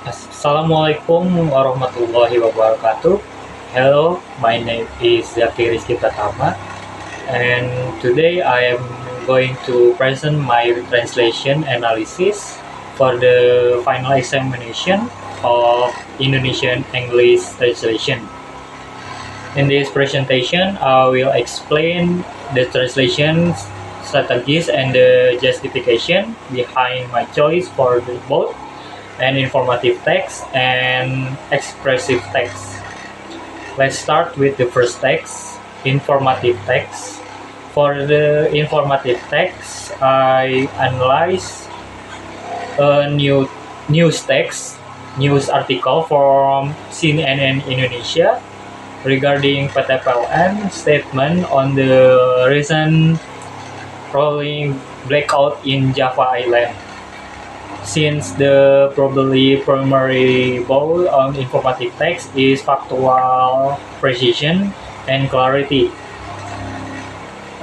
Assalamualaikum warahmatullahi wabarakatuh. Hello, my name is Zaki Rizky Pratama, and today I am going to present my translation analysis for the final examination of Indonesian English translation. In this presentation, I will explain the translation strategies and the justification behind my choice for both and informative text and expressive text. Let's start with the first text, informative text. For the informative text, I analyze a news text, news article from CNN Indonesia regarding PT PLN statement on the recent rolling blackout in Java Island. Since the probably primary goal on informative text is factual precision and clarity,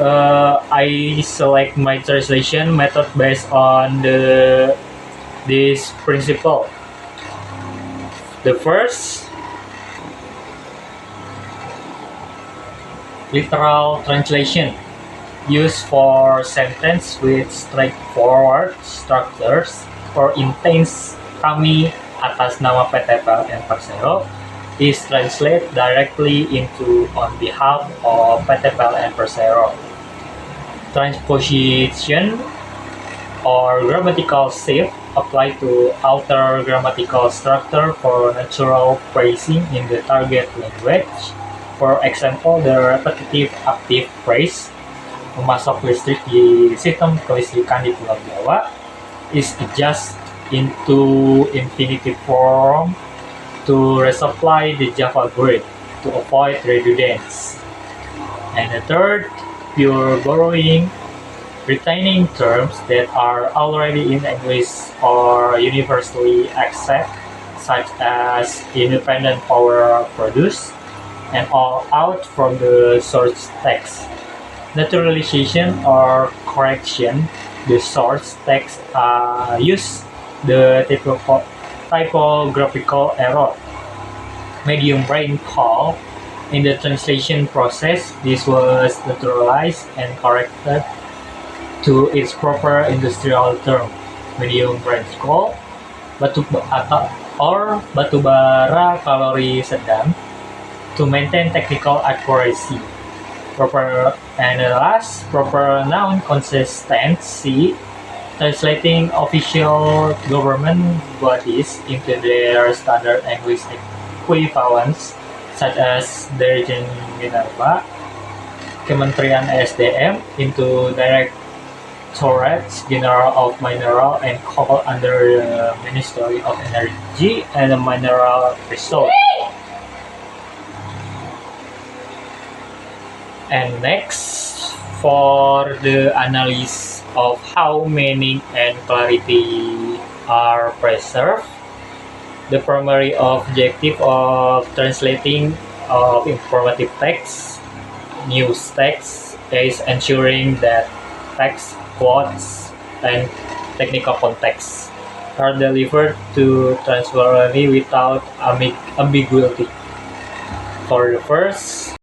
I select my translation method based on this principle. The first, literal translation, used for sentence with straightforward structures. For instance, kami atas nama PT PLN Persero is translated directly into on behalf of PT PLN Persero. Transposition or grammatical shift apply to alter grammatical structure for natural phrasing in the target language. For example, the repetitive active phrase memasok listrik di sistem kelistrikan di Pulau Jawa is adjusted into infinitive form to resupply the Java grid to avoid redundancy. And the third, pure borrowing, retaining terms that are already in English or universally accepted, such as independent power produce, and all out from the source text. Naturalization or correction, the source text use the typographical error. Medium rainfall. In the translation process, this was naturalized and corrected to its proper industrial term. Medium rainfall, batu bara kalori sedang, to maintain technical accuracy. Proper and last, proper noun consistency, translating official government bodies into their standard English equivalents, such as Dirjen Minerba, Kementerian SDM into Directorate General of Mineral and Coal under the Ministry of Energy and Mineral Resources. And next, for the analysis of how meaning and clarity are preserved, the primary objective of translating of informative text, news text, is ensuring that text, quotes, and technical context are delivered to transparently without ambiguity. For the first,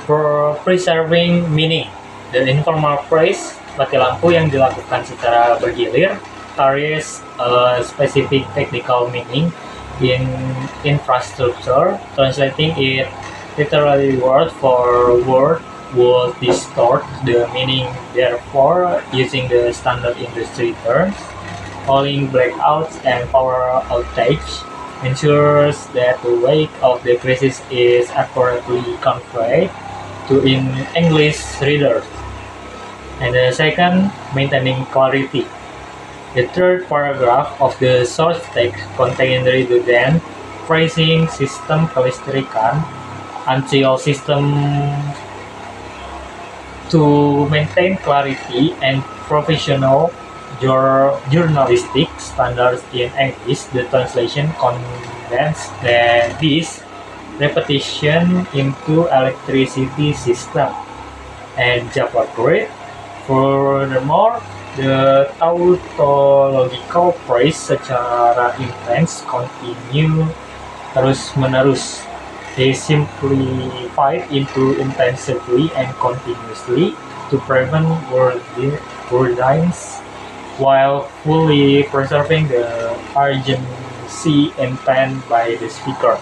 for preserving meaning, the informal phrase mati lampu yang dilakukan secara bergilir carries a specific technical meaning in infrastructure. Translating it literally word for word would distort the meaning. Therefore, using the standard industry terms, calling blackouts and power outage ensures that the weight of the crisis is accurately conveyed to in English readers. And the second, maintaining clarity. The third paragraph of the source text contains redundant phrasing system kelistrikan until system to maintain clarity and professional journalistic standards in English. The translation condenses this repetition into electricity system and Java grid. Furthermore, The tautological phrase secara intens continue terus-menerus is simplified into intensively and continuously to prevent wordings while fully preserving the urgency intent by the speaker.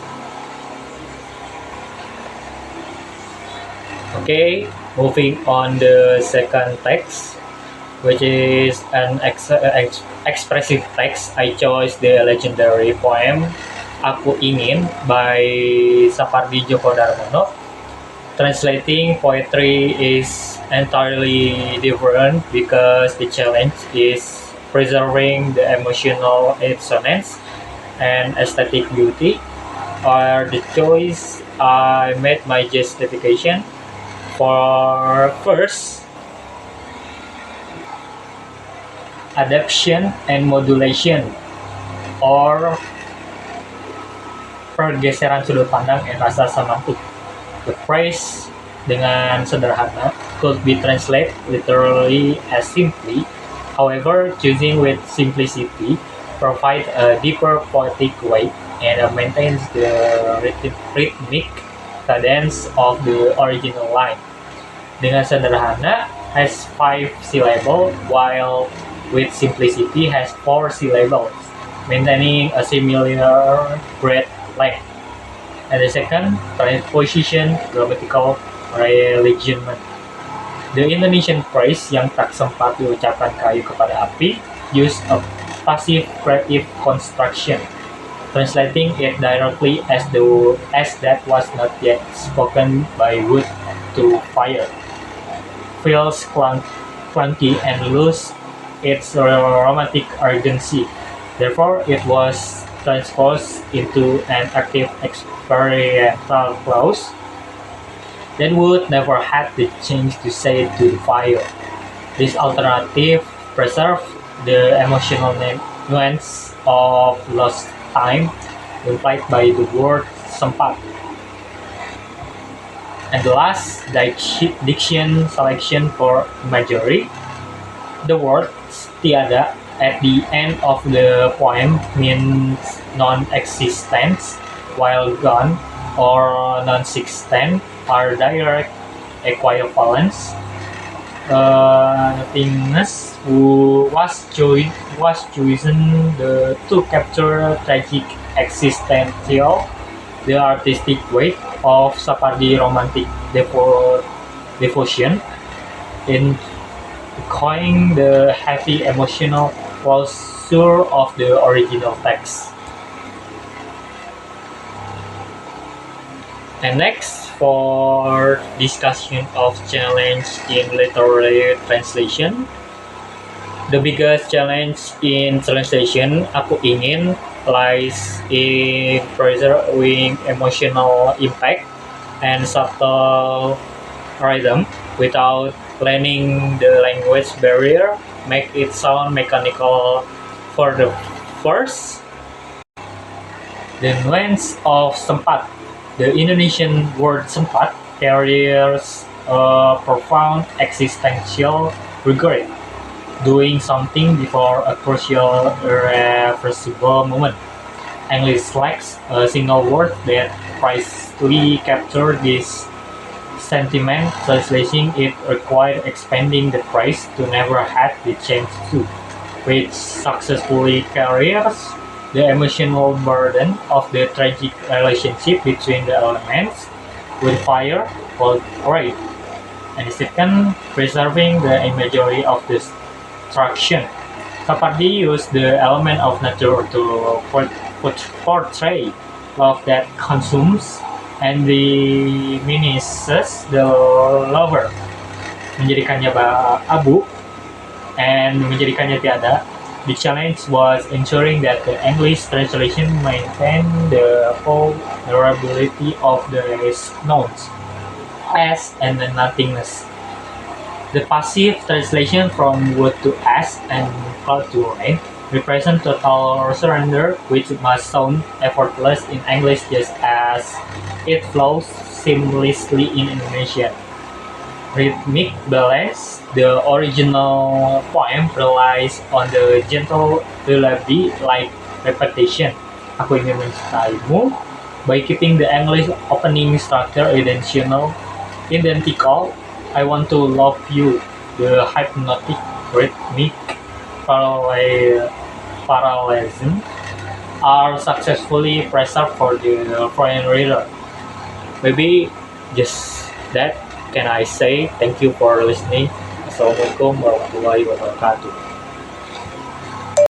Okay, moving on the second text, which is an expressive text. I chose the legendary poem Aku Ingin by Sapardi Djoko Darmono. Translating poetry is entirely different because the challenge is preserving the emotional resonance and aesthetic beauty. Or the choice I made my justification for first adaptation and modulation or pergeseran sudut pandang dan rasa semantik. The phrase dengan sederhana could be translated literally as simply. However, choosing with simplicity provides a deeper poetic weight and maintains the rhythmic cadence of the original line. Dengan sederhana has 5 syllables, while with simplicity has 4 syllables, maintaining a similar breadth length. And the second, position grammatical realignment. The Indonesian phrase yang tak sempat diucapkan kayu kepada api use a passive creative construction, translating it directly as that was not yet spoken by wood to fire. Feels clunky and lose its romantic urgency. Therefore, it was transposed into an active experimental clause that would never have the chance to say it to the fire. This alternative preserved the emotional nuance of lost time implied by the word sempat. And the last diction selection for imagery. The word tiada at the end of the poem means non-existent, while gone or non-existent are direct equivalents. Nothingness was chosen to capture tragic existential, the artistic weight of Sapardi romantic devotion in echoing the heavy emotional closure of the original text. And next, for discussion of challenge in literary translation, the biggest challenge in translation Aku Ingin lies in preserving emotional impact and subtle rhythm without letting the language barrier make it sound mechanical. For the first, the nuance of sempat. The Indonesian word sempat carries a profound existential regret, doing something before a crucial irreversible moment. English lacks a single word that precisely captures this sentiment. Translating it required expanding the phrase to never had the chance to, which successfully carries the emotional burden of the tragic relationship between the elements with fire called rain. And the second, preserving the imagery of destruction. Sapardi used the element of nature to portray love that consumes and diminishes the lover, menjadikannya abu and menjadikannya tiada. The challenge was ensuring that the English translation maintained the vulnerability of the nouns, as and the nothingness. The passive translation from wood to ash and cloud to rain represent total surrender, which must sound effortless in English just as it flows seamlessly in Indonesian. rhythmic balance. The original poem relies on the gentle lullaby like repetition. Aku ingin mencintaimu by keeping the English opening structure identical. I want to love you. The hypnotic rhythmic parallelism are successfully preserved for the foreign reader. Maybe just that can I say thank you for listening. Assalamualaikum warahmatullahi wabarakatuh.